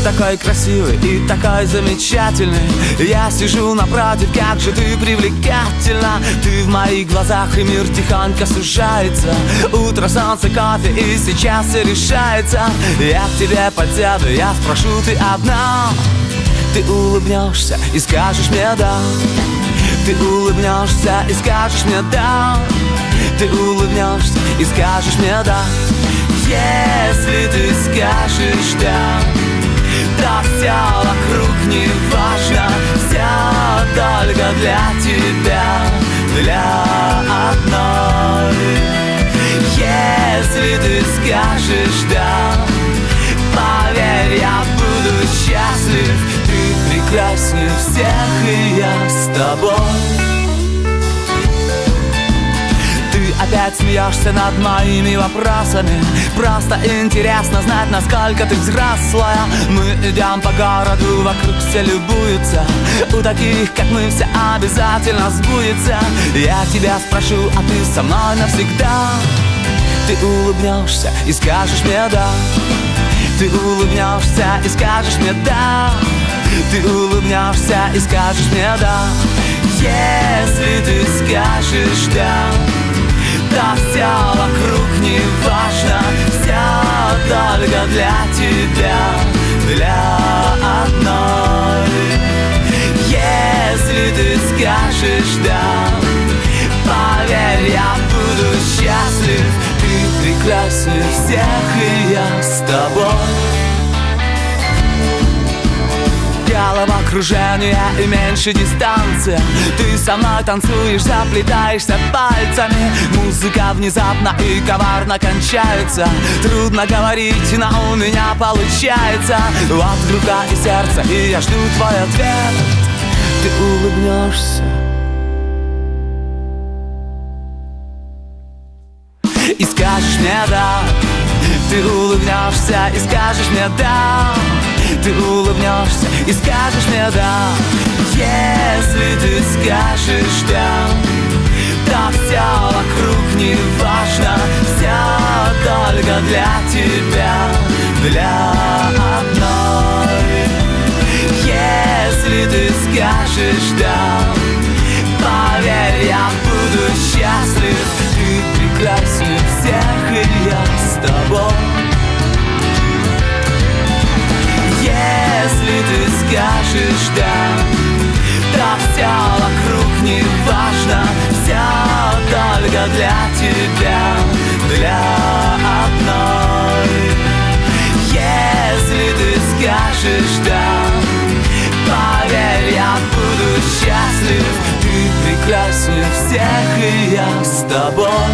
такой красивый и такой замечательный. Я сижу напротив, как же ты привлекательна. Ты в моих глазах, и мир тихонько сужается. Утро, солнце, кофе, и сейчас все решается. Я к тебе подсяду, я спрошу, ты одна. Ты улыбнешься и скажешь мне да. Ты улыбнешься и скажешь мне да. Ты улыбнешься и скажешь мне да. Если ты скажешь да, то все вокруг не важно. Все только для тебя, для одной. Если ты скажешь да, поверь, я буду счастлив. Ты прекраснее всех, и я с тобой. Опять смеешься над моими вопросами. Просто интересно знать, насколько ты взрослая. Мы идем по городу, вокруг все любуются. У таких, как мы, все обязательно сбудется. Я тебя спрошу, а ты со мной навсегда. Ты улыбнешься и скажешь мне да. Ты улыбнешься и скажешь мне да. Ты улыбнешься и скажешь мне да. Если ты скажешь да, да все вокруг не важно. Все только для тебя, для одной. Если ты скажешь да, поверь, я буду счастлив. Ты прекраснее всех, и я с тобой. Головокружение и меньше дистанция. Ты со мной танцуешь, заплетаешься пальцами. Музыка внезапно и коварно кончается. Трудно говорить, но у меня получается. Вот рука и сердце, и я жду твой ответ. Ты улыбнешься и скажешь мне да. Ты улыбнешься и скажешь мне да. Ты улыбнешься и скажешь мне да. Если ты скажешь да, то все вокруг не важно. Все только для тебя, для одной. Если ты скажешь да, поверь, я буду счастлив. Ты прекраснее всех, и я с тобой. Если ты скажешь да, то все вокруг не важно. Все только для тебя, для одной. Если ты скажешь да, поверь, я буду счастлив. Ты прекраснее всех, и я с тобой.